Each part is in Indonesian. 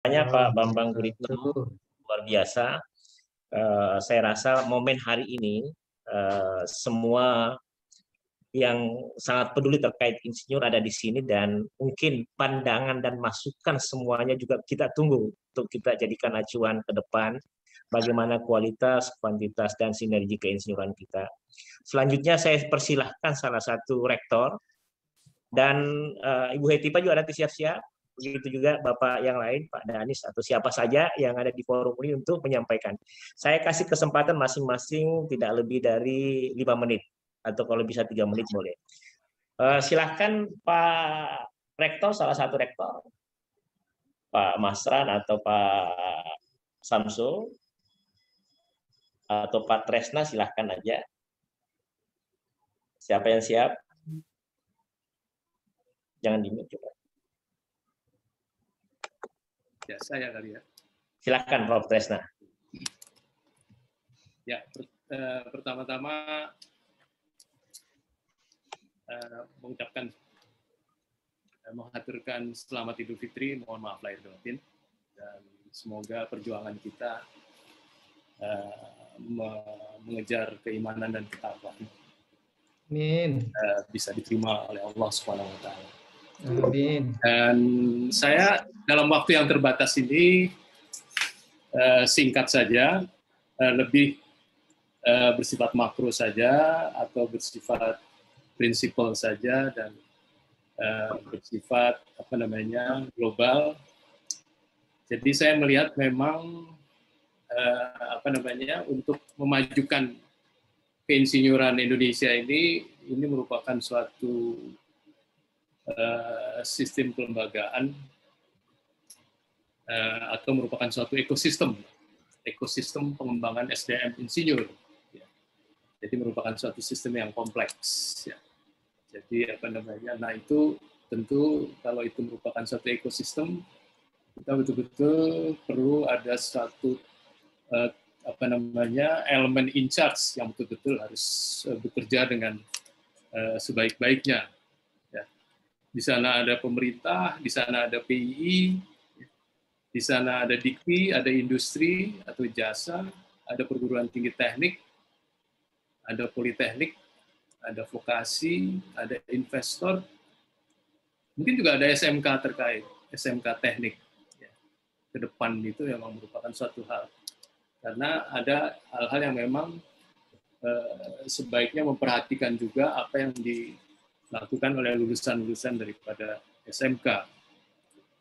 Pak Bambang Guritno, luar biasa. Saya rasa momen hari ini semua yang sangat peduli terkait insinyur ada di sini, dan mungkin pandangan dan masukan semuanya juga kita tunggu untuk kita jadikan acuan ke depan bagaimana kualitas, kuantitas, dan sinergi keinsinyuran kita. Selanjutnya saya persilahkan salah satu rektor, dan Ibu Hetipa juga nanti siap-siap, begitu juga Bapak yang lain, Pak Danis, atau siapa saja yang ada di forum ini untuk menyampaikan. Saya kasih kesempatan masing-masing tidak lebih dari 5 menit, atau kalau bisa 3 menit boleh. Silahkan Pak Rektor, salah satu rektor, Pak Masran atau Pak Samsul, atau Pak Tresna, silahkan aja. Siapa yang siap? Jangan di-mute coba. Ya, saya kali ya. Silahkan Prof. Tresna. Ya, pertama-tama mengaturkan selamat Idul Fitri, mohon maaf lahir batin, dan semoga perjuangan kita mengejar keimanan dan ketakwaan bisa diterima oleh Allah Subhanahu wa Ta'ala. Amin. Dan saya dalam waktu yang terbatas ini singkat saja, lebih bersifat makro saja atau bersifat prinsipal saja, dan bersifat global. Jadi saya melihat memang untuk memajukan keinsinyuran Indonesia ini merupakan suatu sistem kelembagaan atau merupakan suatu ekosistem pengembangan SDM insinyur. Jadi merupakan suatu sistem yang kompleks. Jadi nah itu tentu kalau itu merupakan suatu ekosistem, kita betul-betul perlu ada suatu elemen in charge yang betul-betul harus bekerja dengan sebaik-baiknya. Di sana ada pemerintah, di sana ada PII, di sana ada DIKPI, ada industri atau jasa, ada perguruan tinggi teknik, ada politeknik, ada vokasi, ada investor, mungkin juga ada SMK terkait, SMK teknik. Ke depan itu memang merupakan suatu hal. Karena ada hal-hal yang memang sebaiknya memperhatikan juga apa yang dilakukan oleh lulusan-lulusan daripada SMK.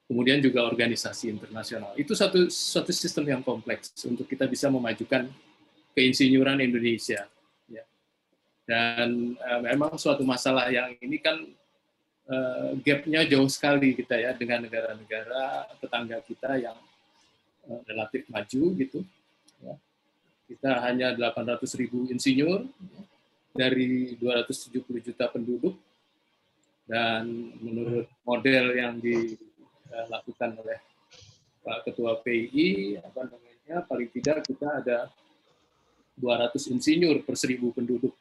Kemudian juga organisasi internasional. Itu suatu sistem yang kompleks untuk kita bisa memajukan keinsinyuran Indonesia. Dan memang suatu masalah yang ini kan gap-nya jauh sekali kita ya dengan negara-negara tetangga kita yang relatif maju gitu. Kita hanya 800.000 insinyur dari 270 juta penduduk, dan menurut model yang dilakukan oleh Pak Ketua PII, paling tidak kita ada 200 insinyur per 1.000 penduduk.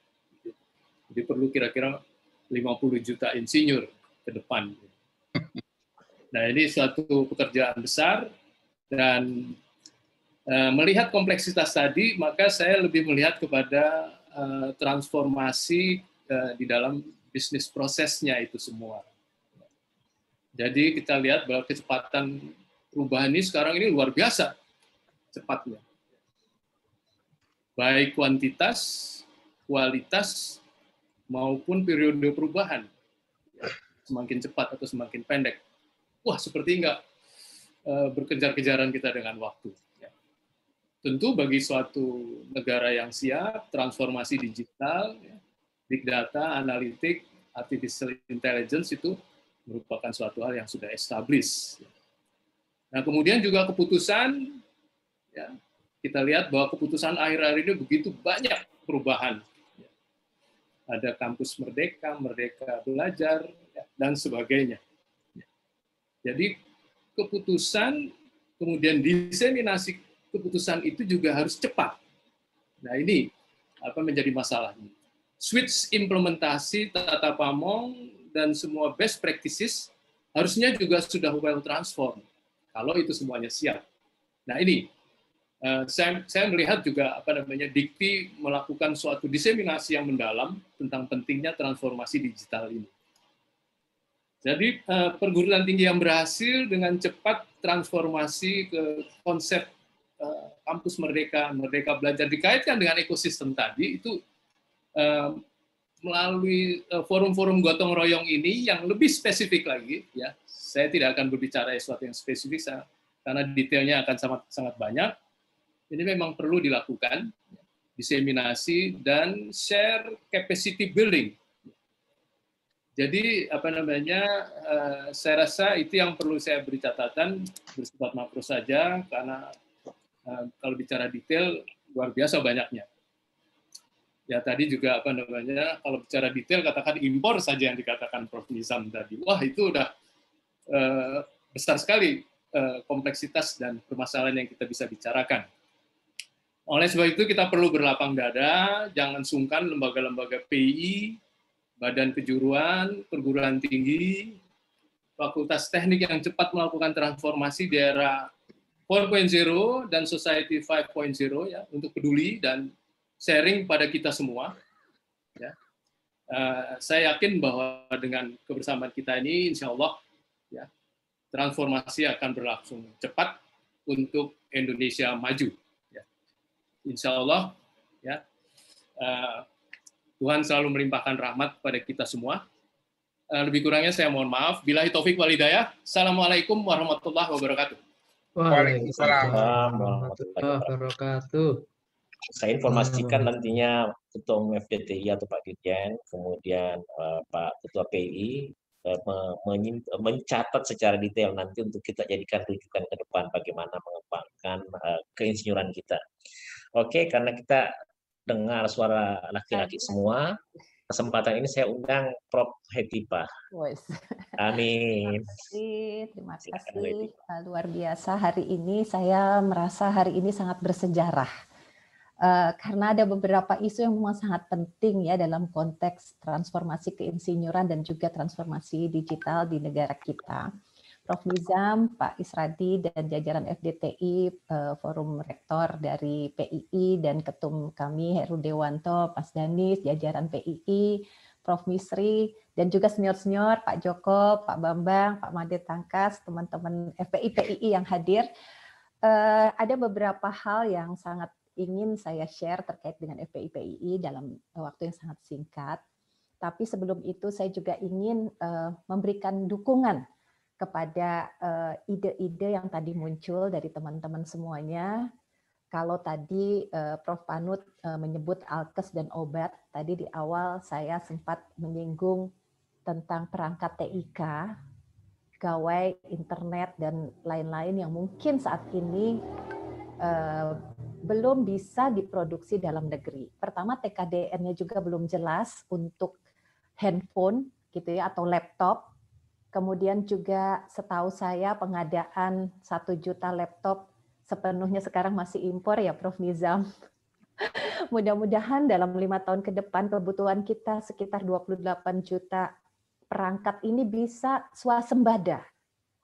Jadi perlu kira-kira 50 juta insinyur ke depan. Nah, ini suatu pekerjaan besar, dan melihat kompleksitas tadi, maka saya lebih melihat kepada transformasi di dalam bisnis prosesnya itu semua. Jadi kita lihat bahwa kecepatan perubahan ini sekarang ini luar biasa cepatnya. Baik kuantitas, kualitas, maupun periode perubahan. Semakin cepat atau semakin pendek. Wah, seperti enggak berkejar-kejaran kita dengan waktu. Tentu bagi suatu negara yang siap, transformasi digital, big data, analitik, artificial intelligence itu merupakan suatu hal yang sudah established. Nah, kemudian juga keputusan, ya, kita lihat bahwa keputusan akhir-akhir ini begitu banyak perubahan. Ada kampus Merdeka, Merdeka Belajar, dan sebagainya. Jadi keputusan, kemudian diseminasi keputusan itu juga harus cepat. Nah, ini apa menjadi masalahnya. Switch implementasi Tata Pamong dan semua best practices harusnya juga sudah well transform. Kalau itu semuanya siap. Nah ini saya melihat juga Dikti melakukan suatu diseminasi yang mendalam tentang pentingnya transformasi digital ini. Jadi perguruan tinggi yang berhasil dengan cepat transformasi ke konsep kampus merdeka, merdeka belajar dikaitkan dengan ekosistem tadi itu melalui forum-forum gotong royong ini yang lebih spesifik lagi, ya. Saya tidak akan berbicara sesuatu yang spesifik karena detailnya akan sangat banyak. Ini memang perlu dilakukan, diseminasi dan share capacity building. Jadi saya rasa itu yang perlu saya beri catatan, bersifat makro saja karena kalau bicara detail luar biasa banyaknya. Ya tadi juga kalau bicara detail katakan impor saja yang dikatakan Prof. Nizam tadi. Wah itu udah besar sekali kompleksitas dan permasalahan yang kita bisa bicarakan. Oleh sebab itu kita perlu berlapang dada, jangan sungkan lembaga-lembaga PI, badan kejuruan, perguruan tinggi, fakultas teknik yang cepat melakukan transformasi di era 4.0 dan Society 5.0 ya, untuk peduli dan sharing pada kita semua. Ya. Saya yakin bahwa dengan kebersamaan kita ini, insya Allah, ya, transformasi akan berlangsung cepat untuk Indonesia maju. Insya Allah, ya, Tuhan selalu melimpahkan rahmat kepada kita semua. Lebih kurangnya saya mohon maaf. Billahi taufik wal hidayah. Assalamualaikum warahmatullahi wabarakatuh. Waalaikumsalam warahmatullahi wabarakatuh. Saya informasikan nantinya Ketua Umum FDTI atau Pak Dirjen, kemudian Pak Ketua PI mencatat secara detail nanti untuk kita jadikan rujukan ke depan bagaimana mengembangkan keinsinyuran kita. Oke, karena kita dengar suara laki-laki semua, kesempatan ini saya undang Prof. Hetipah. Amin. Terima kasih. Luar biasa hari ini, saya merasa hari ini sangat bersejarah. Karena ada beberapa isu yang memang sangat penting ya dalam konteks transformasi keinsinyuran dan juga transformasi digital di negara kita. Prof. Nizam, Pak Isradi, dan jajaran FDTI, Forum Rektor dari PII, dan ketum kami Heru Dewanto, Mas Danis, jajaran PII, Prof. Misri, dan juga senior-senior, Pak Joko, Pak Bambang, Pak Made Tangkas, teman-teman FPI, PII yang hadir. Ada beberapa hal yang sangat ingin saya share terkait dengan FPI, PII dalam waktu yang sangat singkat. Tapi sebelum itu saya juga ingin memberikan dukungan kepada ide-ide yang tadi muncul dari teman-teman semuanya. Kalau tadi Prof. Panut menyebut alkes dan obat, tadi di awal saya sempat menyinggung tentang perangkat TIK, gawai, internet, dan lain-lain yang mungkin saat ini belum bisa diproduksi dalam negeri. Pertama, TKDN-nya juga belum jelas untuk handphone gitu ya, atau laptop. Kemudian juga setahu saya pengadaan 1 juta laptop sepenuhnya sekarang masih impor ya Prof. Nizam. Mudah-mudahan dalam 5 tahun ke depan kebutuhan kita sekitar 28 juta perangkat ini bisa swasembada.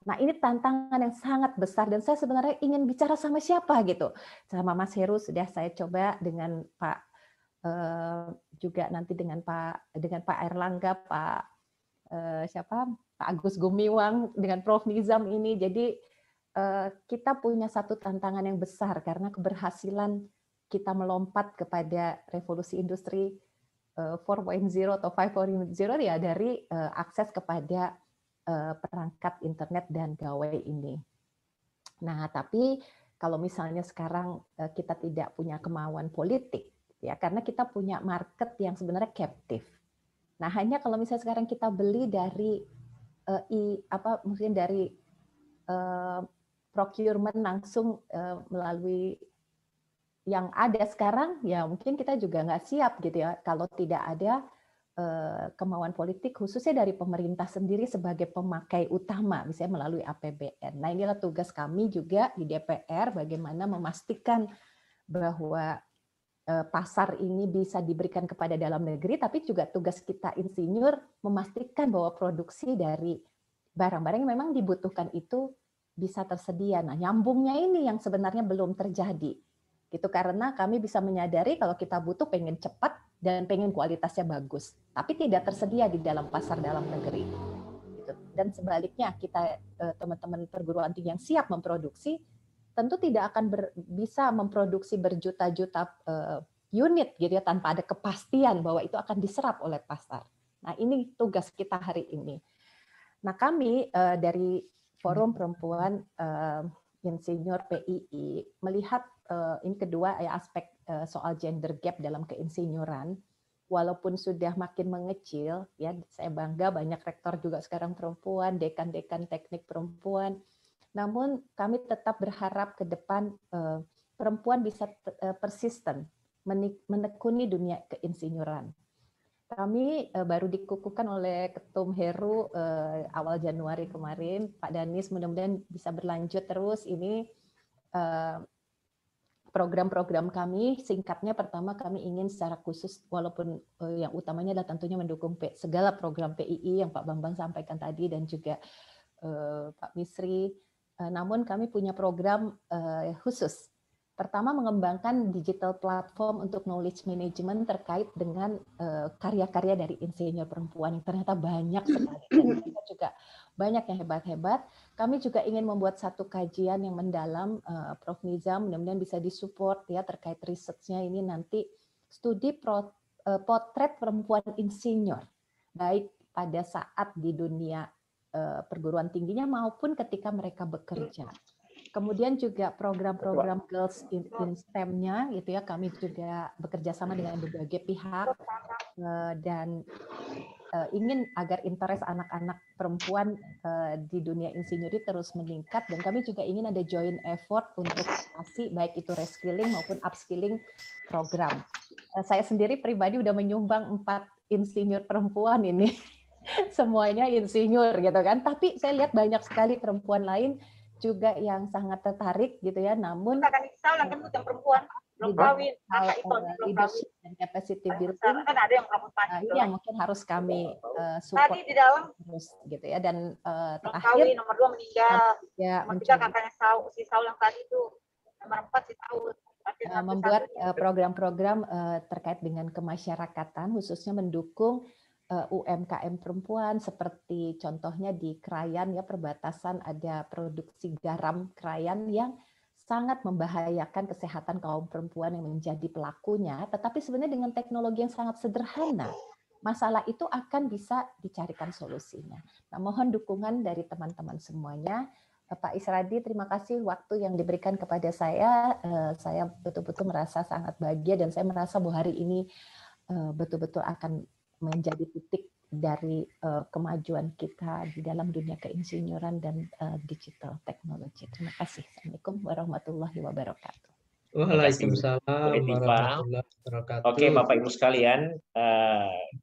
Nah ini tantangan yang sangat besar dan saya sebenarnya ingin bicara sama siapa gitu. Sama Mas Heru sudah saya coba dengan Pak juga nanti dengan Pak Erlangga, Pak Pak Agus Gumiwang, dengan Prof. Nizam ini. Jadi kita punya satu tantangan yang besar karena keberhasilan kita melompat kepada revolusi industri 4.0 atau 5.0 ya dari akses kepada perangkat internet dan gawai ini. Nah, tapi kalau misalnya sekarang kita tidak punya kemauan politik, ya karena kita punya market yang sebenarnya captive. Nah, hanya kalau misalnya sekarang kita beli dari mungkin dari procurement langsung melalui yang ada sekarang, ya mungkin kita juga nggak siap gitu ya kalau tidak ada kemauan politik khususnya dari pemerintah sendiri sebagai pemakai utama, misalnya melalui APBN. Nah, inilah tugas kami juga di DPR bagaimana memastikan bahwa pasar ini bisa diberikan kepada dalam negeri, tapi juga tugas kita insinyur memastikan bahwa produksi dari barang-barang yang memang dibutuhkan itu bisa tersedia. Nah, nyambungnya ini yang sebenarnya belum terjadi. Gitu, karena kami bisa menyadari kalau kita butuh pengen cepat dan pengen kualitasnya bagus, tapi tidak tersedia di dalam pasar dalam negeri. Gitu. Dan sebaliknya kita teman-teman perguruan tinggi yang siap memproduksi tentu tidak akan bisa memproduksi berjuta-juta unit gitu ya tanpa ada kepastian bahwa itu akan diserap oleh pasar. Nah, ini tugas kita hari ini. Nah, kami dari Forum Perempuan Insinyur PII melihat ini kedua aspek soal gender gap dalam keinsinyuran. Walaupun sudah makin mengecil, ya saya bangga banyak rektor juga sekarang perempuan, dekan-dekan teknik perempuan. Namun kami tetap berharap ke depan perempuan bisa persisten menekuni dunia keinsinyuran. Kami baru dikukuhkan oleh Ketum Heru awal Januari kemarin, Pak Danis, mudah-mudahan bisa berlanjut terus ini program-program kami. Singkatnya, pertama kami ingin secara khusus, walaupun yang utamanya adalah tentunya mendukung segala program PII yang Pak Bambang sampaikan tadi dan juga Pak Misri, namun kami punya program khusus. Pertama, mengembangkan digital platform untuk knowledge management terkait dengan karya-karya dari insinyur perempuan yang ternyata banyak sekali. Dan mereka juga banyak yang hebat-hebat. Kami juga ingin membuat satu kajian yang mendalam, Prof. Nizam, mudah-mudahan bisa disupport ya terkait risetnya ini nanti studi potret perempuan insinyur, baik pada saat di dunia perguruan tingginya maupun ketika mereka bekerja. Kemudian juga program-program Girls in STEM-nya, gitu ya, kami juga bekerja sama dengan berbagai pihak dan ingin agar interest anak-anak perempuan di dunia insinyuri terus meningkat, dan kami juga ingin ada joint effort untuk baik itu reskilling maupun upskilling program. Saya sendiri pribadi udah menyumbang 4 insinyur perempuan ini, semuanya insinyur gitu kan, tapi saya lihat banyak sekali perempuan lain juga yang sangat tertarik gitu ya, namun perempuan belum kawin, leadership dan capacity building kan ada yang ini yang mungkin harus kami support tadi di dalam terus gitu ya. Dan terakhir kawin, nomor 2 meninggal, ya, nomor 3 kakaknya si Saul yang tadi itu, nomor 4 si Saul. Membuat program-program terkait dengan kemasyarakatan, khususnya mendukung UMKM perempuan, seperti contohnya di Krayan ya, perbatasan ada produksi garam Krayan yang sangat membahayakan kesehatan kaum perempuan yang menjadi pelakunya, tetapi sebenarnya dengan teknologi yang sangat sederhana masalah itu akan bisa dicarikan solusinya. Nah, mohon dukungan dari teman-teman semuanya. Pak Isradi, terima kasih waktu yang diberikan kepada saya. Saya betul-betul merasa sangat bahagia dan saya merasa bahwa hari ini betul-betul akan menjadi titik dari kemajuan kita di dalam dunia keinsinyuran dan digital teknologi. Terima kasih. Assalamualaikum warahmatullahi wabarakatuh. Waalaikumsalam warahmatullahi wabarakatuh. Oke, Bapak Ibu sekalian,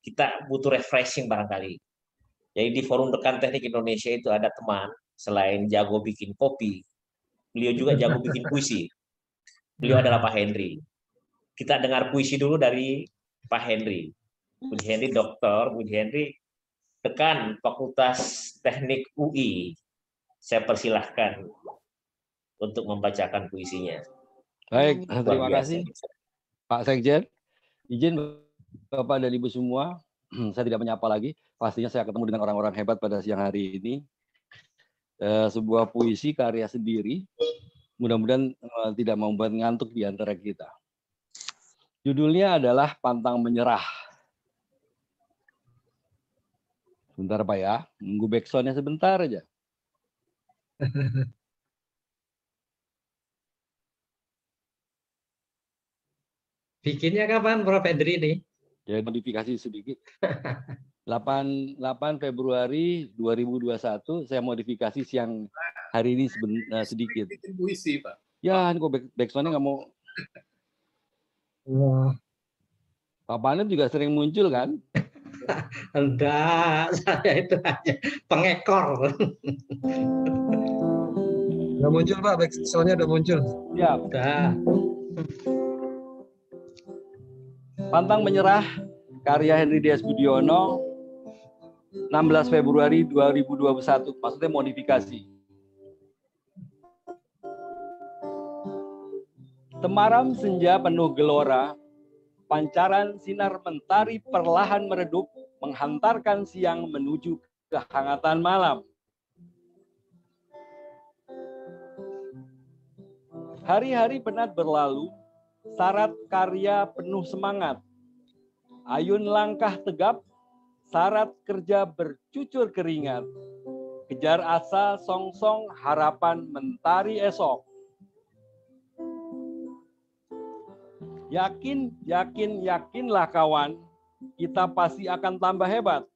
kita butuh refreshing barangkali. Jadi di Forum Rekan Teknik Indonesia itu ada teman, selain jago bikin kopi, beliau juga jago bikin puisi. Beliau adalah Pak Henry. Kita dengar puisi dulu dari Pak Henry. Budi Henry, Dokter Budi Henry, dekan Fakultas Teknik UI. Saya persilahkan untuk membacakan puisinya. Baik, terima kasih Pak Sekjen. Izin Bapak dan Ibu semua, saya tidak menyapa lagi. Pastinya saya ketemu dengan orang-orang hebat pada siang hari ini. Sebuah puisi karya sendiri, mudah-mudahan tidak membuat ngantuk di antara kita. Judulnya adalah Pantang Menyerah. Sebentar Pak ya, nunggu backsound-nya sebentar aja. Bikinnya kapan Prof. Henry ini? Ya, modifikasi sedikit. 8 Februari 2021, saya modifikasi siang hari ini sedikit. Bikin puisi, Pak. Ya, ini kok backsound-nya nggak mau. Pak Panem juga sering muncul kan? Enggak, saya itu hanya pengekor. Udah muncul Pak, backsound-nya udah muncul. Ya. Udah. Pantang Menyerah, karya Henry D.S. Budiono, 16 Februari 2021, maksudnya modifikasi. Temaram senja penuh gelora, pancaran sinar mentari perlahan meredup, menghantarkan siang menuju kehangatan malam. Hari-hari penat berlalu, syarat karya penuh semangat. Ayun langkah tegap, syarat kerja bercucur keringat. Kejar asa, song-song, harapan mentari esok. Yakin, yakin, yakinlah kawan, kita pasti akan tambah hebat.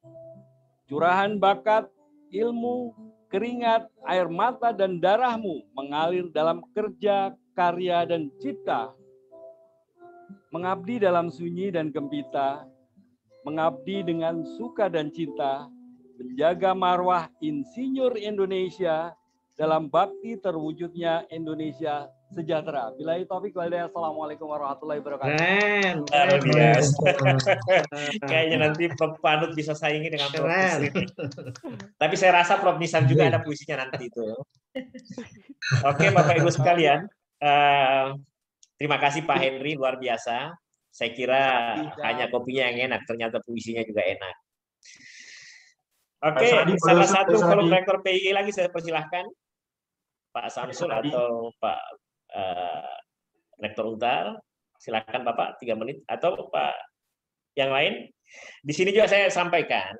Curahan bakat, ilmu, keringat, air mata, dan darahmu mengalir dalam kerja, karya, dan cipta. Mengabdi dalam sunyi dan gembita, mengabdi dengan suka dan cinta, menjaga marwah insinyur Indonesia dalam bakti terwujudnya Indonesia sejahtera. Billahi taufik wal hidayah. Assalamualaikum warahmatullahi wabarakatuh. Keren. Luar biasa. Keren. Kayaknya nanti Prof Panut bisa saingi dengan Prof Keren. Nisrin. Tapi saya rasa Prof Nisan juga ada puisinya nanti itu. Oke, Bapak Ibu sekalian, terima kasih Pak Henry, luar biasa. Saya kira hanya kopinya yang enak, ternyata puisinya juga enak. Oke, salah satu kolektor PII lagi saya persilahkan, Pak Samsul atau Pak Rektor Untar. Silakan Bapak 3 menit atau Pak yang lain. Di sini juga saya sampaikan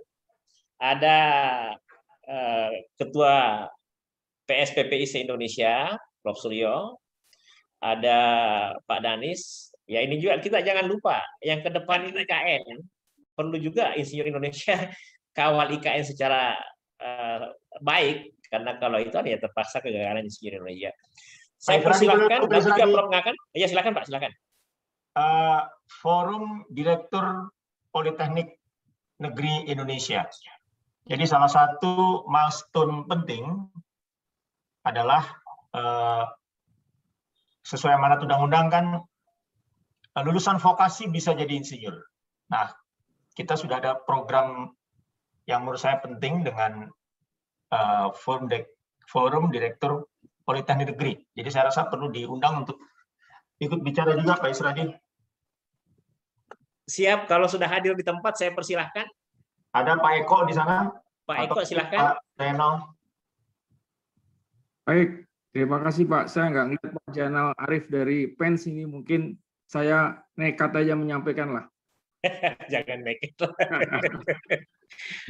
ada Ketua PSPPI se-Indonesia, Prof Suryo, ada Pak Danis. Ya ini juga kita jangan lupa yang ke depan ini IKN perlu juga Insinyur Indonesia kawal IKN secara baik, karena kalau itu ya terpaksa kegagalan Insinyur Indonesia. Saya persilahkan dan juga Prof Ngakan. Ya silakan Pak, silakan. Forum Direktur Politeknik Negeri Indonesia. Jadi salah satu milestone penting adalah sesuai amanat undang-undang kan lulusan vokasi bisa jadi insinyur. Nah, kita sudah ada program yang menurut saya penting dengan Forum Direktur Politeknik Negeri. Jadi saya rasa perlu diundang untuk ikut bicara juga Pak Isradi. Siap, kalau sudah hadir di tempat saya persilahkan. Ada Pak Eko di sana. Pak Eko silahkan. Pak Reno. Baik, terima kasih Pak. Saya nggak ngeliat Pak Jainal Arif dari PENS ini, mungkin saya nekat aja menyampaikan lah. Jangan nekat.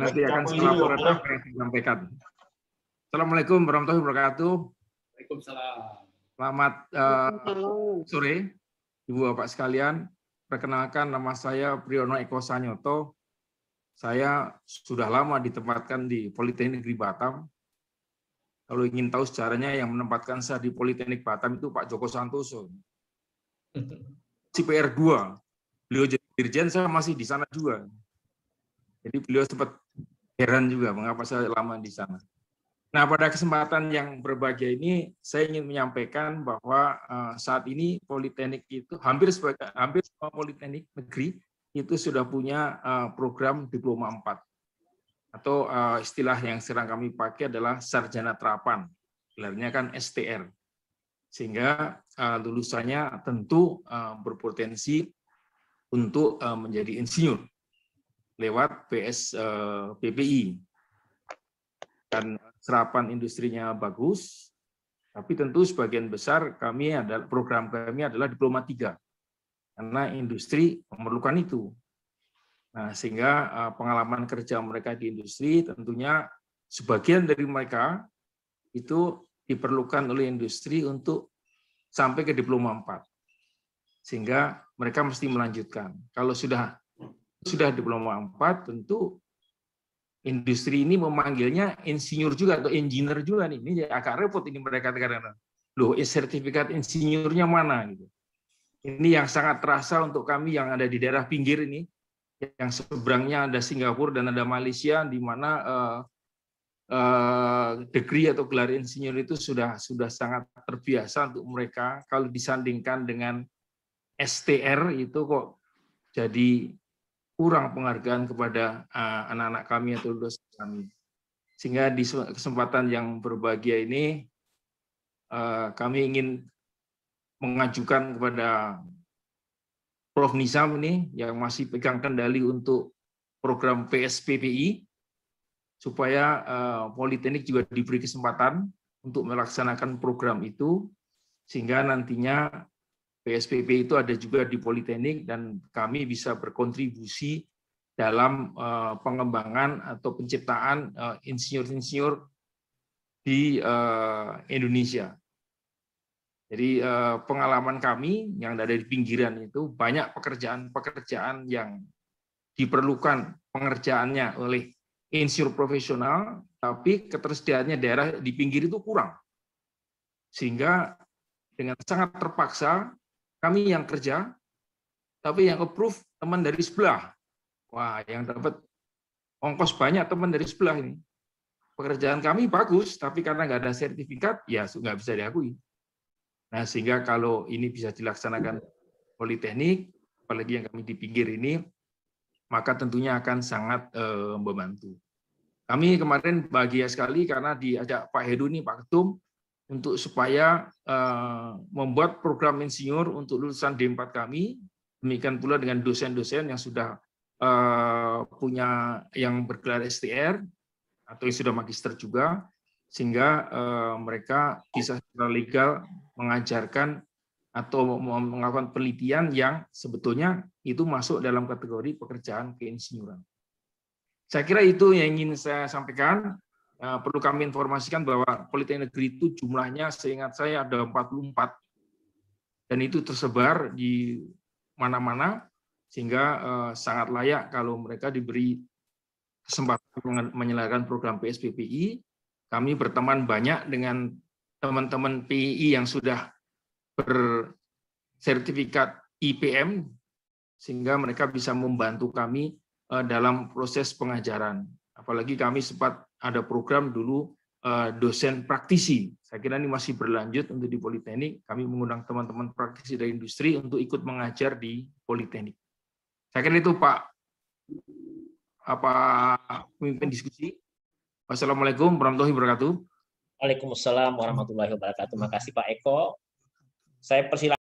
Nanti akan saya sampaikan. Assalamualaikum warahmatullahi wabarakatuh. Waalaikumsalam. Selamat sore, Ibu Bapak sekalian. Perkenalkan, nama saya Priyono Eko Sanyoto. Saya sudah lama ditempatkan di Politeknik Negeri Batam. Kalau ingin tahu sejarahnya, yang menempatkan saya di Politeknik Batam itu Pak Joko Santoso. CPR 2, beliau jadi dirjen, saya masih di sana juga. Jadi beliau sempat heran juga mengapa saya lama di sana. Nah, pada kesempatan yang berbahagia ini, saya ingin menyampaikan bahwa saat ini Politeknik itu hampir semua Politeknik Negeri itu sudah punya program Diploma 4. Atau istilah yang sering kami pakai adalah Sarjana Terapan. Gelarnya kan STR. Sehingga lulusannya tentu berpotensi untuk menjadi insinyur lewat PSPPI. Dan serapan industrinya bagus, tapi tentu sebagian besar program kami adalah Diploma 3, karena industri memerlukan itu. Nah, sehingga pengalaman kerja mereka di industri tentunya sebagian dari mereka itu diperlukan oleh industri untuk sampai ke Diploma 4. Sehingga mereka mesti melanjutkan. Kalau sudah Diploma 4, tentu industri ini memanggilnya insinyur juga atau engineer juga nih. Ini agak repot ini mereka kadang-kadang. Loh, sertifikat insinyurnya mana gitu. Ini yang sangat terasa untuk kami yang ada di daerah pinggir ini, yang seberangnya ada Singapura dan ada Malaysia, di mana degree atau gelar insinyur itu sudah sangat terbiasa untuk mereka. Kalau disandingkan dengan STR itu kok jadi kurang penghargaan kepada anak-anak kami atau dosen kami. Sehingga di kesempatan yang berbahagia ini, kami ingin mengajukan kepada Prof. Nizam ini yang masih pegang kendali untuk program PSPPI, supaya Politeknik juga diberi kesempatan untuk melaksanakan program itu, sehingga nantinya PSPP itu ada juga di Politeknik dan kami bisa berkontribusi dalam pengembangan atau penciptaan insinyur-insinyur di Indonesia. Jadi pengalaman kami yang ada di pinggiran itu banyak pekerjaan-pekerjaan yang diperlukan pengerjaannya oleh insinyur profesional, tapi ketersediaannya daerah di pinggir itu kurang. Sehingga dengan sangat terpaksa kami yang kerja, tapi yang approve teman dari sebelah. Wah, yang dapat ongkos banyak teman dari sebelah ini. Pekerjaan kami bagus, tapi karena nggak ada sertifikat, ya nggak bisa diakui. Nah, sehingga kalau ini bisa dilaksanakan Politeknik, apalagi yang kami di pinggir ini, maka tentunya akan sangat membantu. Kami kemarin bahagia sekali karena diajak Pak Heru nih, Pak Ketum, untuk supaya membuat program insinyur untuk lulusan D4 kami, demikian pula dengan dosen-dosen yang sudah punya yang bergelar STR atau yang sudah magister juga, sehingga mereka bisa secara legal mengajarkan atau melakukan penelitian yang sebetulnya itu masuk dalam kategori pekerjaan keinsinyuran. Saya kira itu yang ingin saya sampaikan. Perlu kami informasikan bahwa Politeknik Negeri itu jumlahnya seingat saya ada 44, dan itu tersebar di mana-mana, sehingga sangat layak kalau mereka diberi kesempatan menyelenggarakan program PSPPI. Kami berteman banyak dengan teman-teman PII yang sudah bersertifikat IPM, sehingga mereka bisa membantu kami dalam proses pengajaran. Apalagi kami sempat ada program dulu dosen praktisi. Saya kira ini masih berlanjut untuk di Politeknik. Kami mengundang teman-teman praktisi dari industri untuk ikut mengajar di Politeknik. Saya kira itu Pak pemimpin diskusi. Wassalamualaikum warahmatullahi wabarakatuh. Waalaikumsalam warahmatullahi wabarakatuh. Terima kasih Pak Eko. Saya persilakan